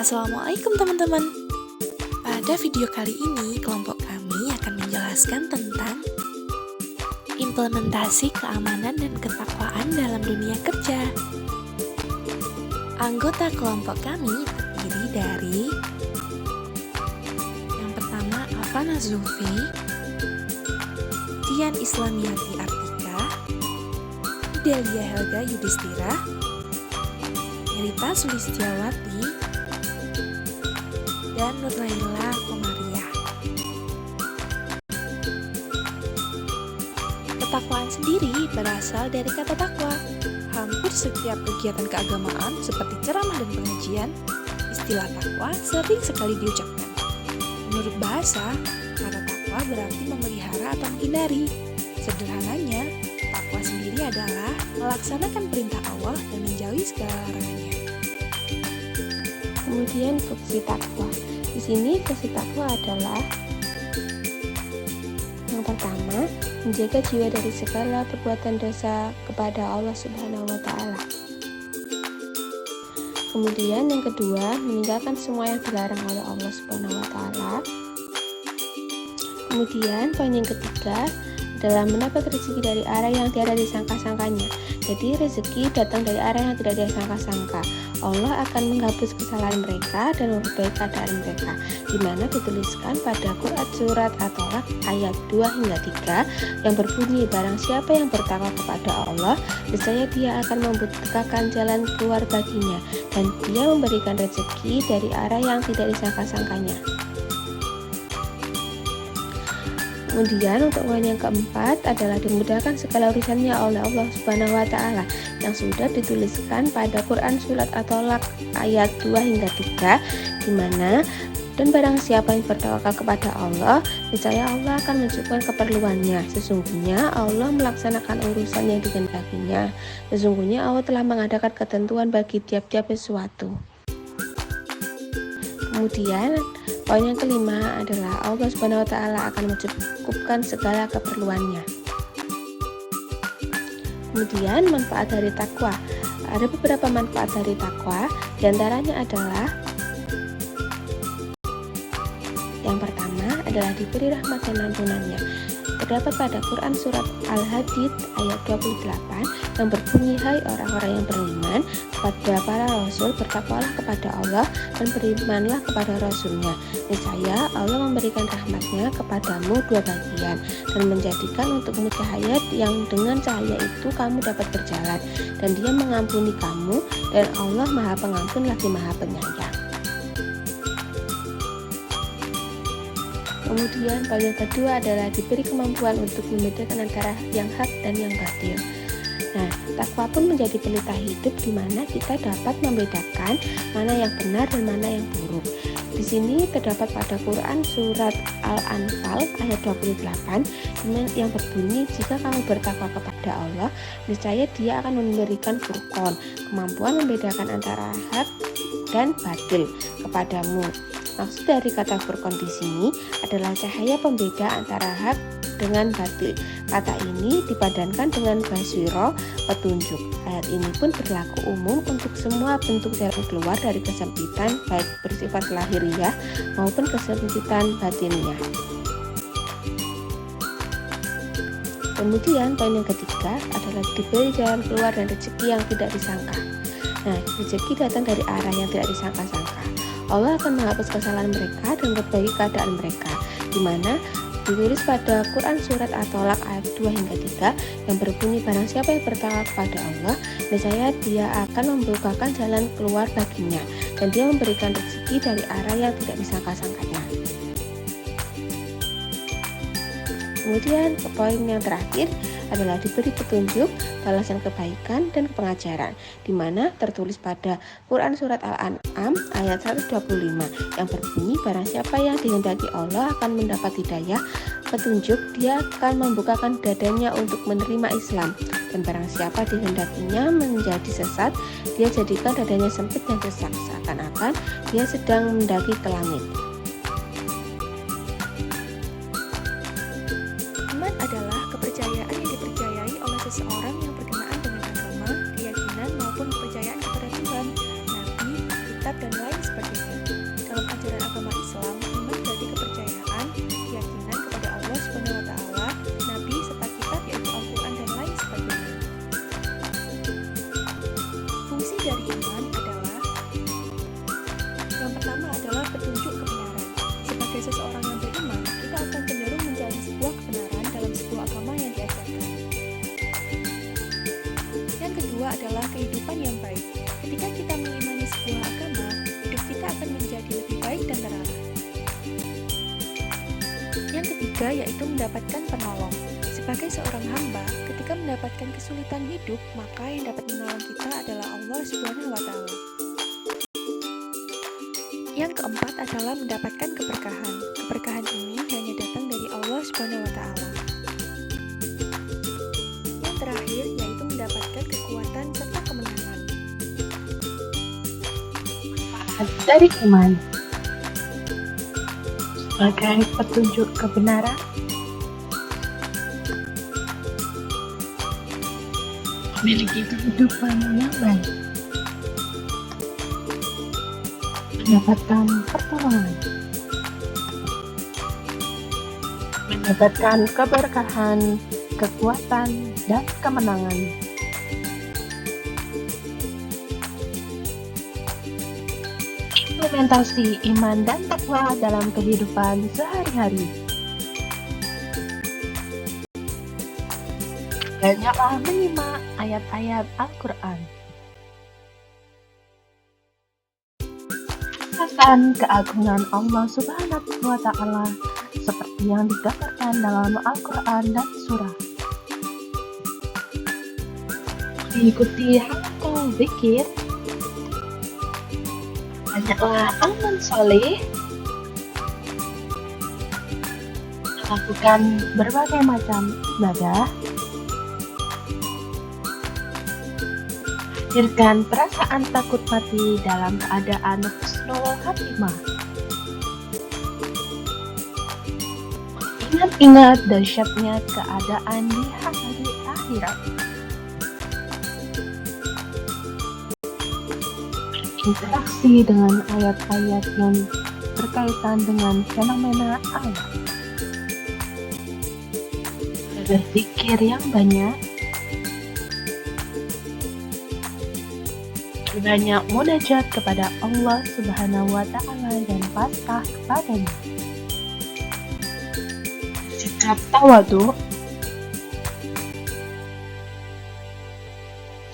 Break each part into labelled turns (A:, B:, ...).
A: Assalamualaikum teman-teman. Pada video kali ini, kelompok kami akan menjelaskan tentang implementasi keamanan dan ketakwaan dalam dunia kerja. Anggota kelompok kami terdiri dari yang pertama Afana Zulfi, Dian Islamiyati Artika, Delia Helga Yudhistira, Rita Sulistiawati, dan Nurlaila Komariah. Ketakwaan sendiri berasal dari kata takwa. Hampir setiap kegiatan keagamaan seperti ceramah dan pengajian, istilah takwa sering sekali diucapkan. Menurut bahasa, kata takwa berarti memelihara atau menghindari. Sederhananya, takwa sendiri adalah melaksanakan perintah Allah dan menjauhi segala larangannya.
B: Kemudian fungsi takwa. Di sini fungsi takwa adalah yang pertama, menjaga jiwa dari segala perbuatan dosa kepada Allah Subhanahu wa taala. Kemudian yang kedua, meninggalkan semua yang dilarang oleh Allah Subhanahu wa taala. Kemudian poin yang ketiga adalah mendapat rezeki dari arah yang tidak disangka-sangkanya. Jadi rezeki datang dari arah yang tidak disangka-sangka. Allah akan menghapus kesalahan mereka dan memperbaiki keadaan mereka, di mana dituliskan pada Quran surat At-Tolak ayat 2 hingga 3 yang berbunyi, barang siapa yang bertakwa kepada Allah, niscaya dia akan membukakan jalan keluar baginya dan dia memberikan rezeki dari arah yang tidak disangka-sangkanya. Kemudian untuk poin yang keempat adalah dimudahkan segala urusannya oleh Allah Subhanahu wa taala yang sudah dituliskan pada Quran surat At-Tolak ayat 2 hingga 3 di mana dan barang siapa yang bertawakal kepada Allah, niscaya Allah akan mencukupkan keperluannya. Sesungguhnya Allah melaksanakan urusan yang dikehendakinya. Sesungguhnya Allah telah mengadakan ketentuan bagi tiap-tiap sesuatu. Kemudian poin yang kelima adalah Allah Subhanahu wa taala akan mencukupkan segala keperluannya. Kemudian manfaat dari takwa. Ada beberapa manfaat dari takwa, diantaranya adalah yang pertama adalah diberi rahmat dan ampunannya. Terdapat pada Quran surat Al-Hadid ayat 28 yang berbunyi, hai orang-orang yang beriman, kepada para rasul bertakwalah kepada Allah dan berimanlah kepada rasulnya. Niscaya Allah memberikan rahmatnya kepadamu dua bagian dan menjadikan untukmu cahaya yang dengan cahaya itu kamu dapat berjalan, dan dia mengampuni kamu, dan Allah maha pengampun lagi maha penyayang. Kemudian poin yang kedua adalah diberi kemampuan untuk membedakan antara yang hak dan yang batil. Nah, takwa pun menjadi pelita hidup di mana kita dapat membedakan mana yang benar dan mana yang buruk. Di sini terdapat pada Quran surat Al-Anfal ayat 28 yang berbunyi, jika kamu bertakwa kepada Allah, niscaya Dia akan memberikan furqan, kemampuan membedakan antara hak dan batil kepadamu. Maksud dari kata furqan di sini adalah cahaya pembeda antara hak dengan batil. Kata ini dipadankan dengan basiro, petunjuk. Ayat ini pun berlaku umum untuk semua bentuk jalan keluar dari kesempitan, baik bersifat lahiriah maupun kesempitan batiniah. Kemudian poin yang ketiga adalah diberi jalan keluar dan rezeki yang tidak disangka. Nah, rezeki datang dari arah yang tidak disangka-sangka. Allah akan menghapus kesalahan mereka dan memperbaiki keadaan mereka, di mana ditulis pada Quran surat At-Tolak ayat 2 hingga 3 yang berbunyi, barang siapa yang bertakwa kepada Allah, niscaya Dia akan membukakan jalan keluar baginya dan Dia memberikan rezeki dari arah yang tidak disangka-sangkanya. Kemudian poin yang terakhir adalah diberi petunjuk, balasan kebaikan dan pengajaran, di mana tertulis pada Quran surat Al-An'am ayat 125 yang berbunyi, barang siapa yang dikehendaki Allah akan mendapat hidayah, petunjuk, Dia akan membukakan dadanya untuk menerima Islam, dan barang siapa dikehendakinya menjadi sesat, Dia jadikan dadanya sempit dan sesak, seakan-akan dia sedang mendaki ke langit.
A: Iman adalah kepercayaan yang dipercayai oleh seseorang yang berkenaan dengan agama, keyakinan maupun kepercayaan kepada Tuhan, Nabi, kitab, dan lain sebagainya. pertama adalah petunjuk kebenaran. Sebagai seseorang yang beriman, kita akan cenderung mencari sebuah kebenaran dalam sebuah agama yang diajarkan. Yang kedua adalah kehidupan yang baik. Ketika kita mengimani sebuah agama, hidup kita akan menjadi lebih baik dan terarah. Yang ketiga yaitu mendapatkan penolong. Sebagai seorang hamba, ketika mendapatkan kesulitan hidup, maka yang dapat menolong kita adalah Allah Subhanahu wa Ta'ala. Yang keempat adalah mendapatkan keberkahan. Keberkahan ini hanya datang dari Allah Subhanahu wa Ta'ala. Yang terakhir yaitu mendapatkan kekuatan serta kemenangan.
B: Dari iman sebagai petunjuk kebenaran, memiliki kehidupan yang baik, mendapatkan pertolongan, mendapatkan keberkahan, kekuatan, dan kemenangan. Implementasi iman dan takwa dalam kehidupan sehari-hari. Banyaklah menyimak ayat-ayat Al-Quran. Rasakan keagungan Allah Subhanahu wa Ta'ala seperti yang digambarkan dalam Al-Quran dan surah. Ikuti halaqah zikir. Banyaklah amal soleh. Lakukan berbagai macam ibadah. Hadirkan perasaan takut mati dalam keadaan husnul khatimah. Ingat-ingat dahsyatnya keadaan di hari akhirat. Interaksi dengan ayat-ayat yang berkaitan dengan fenomena alam. Berzikir yang banyak. Berbanyak munajat kepada Allah Subhanahu wa Ta'ala dan pasrah kepadanya. Sikap tawadhu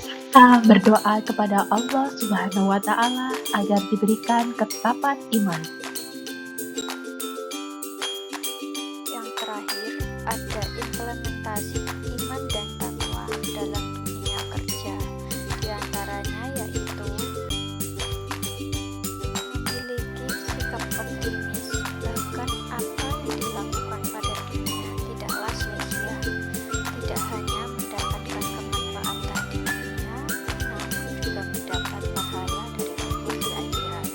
B: serta berdoa kepada Allah Subhanahu wa Ta'ala agar diberikan ketetapan iman.
C: Yang terakhir, ada implementasi iman dan takwa dalam dunia kerja. Di antaranya yaitu memiliki sikap optimis, bahkan apa yang dilakukan pada dunia tidaklah sia-sia, tidak hanya mendapatkan kemanfaatan di dunia, namun juga mendapat pahala dari Allah di akhirat.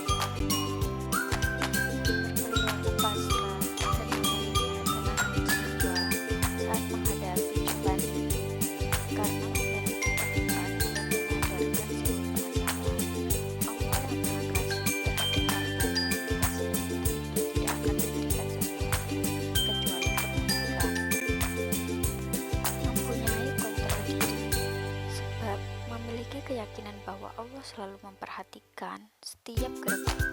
C: Berperilaku pasrah dan memiliki ketenangan jiwa saat menghadapi cobaan ini, karena memiliki ketundukan dan menyadarkan seluruh masalah. Allah yang Maha Kasih terhadap hambanya, kasih itu tidak akan memberikan sesuatu kecuali kebaikan. Mempunyai kontrol diri, sebab memiliki keyakinan bahwa Allah selalu memperhatikan setiap gerak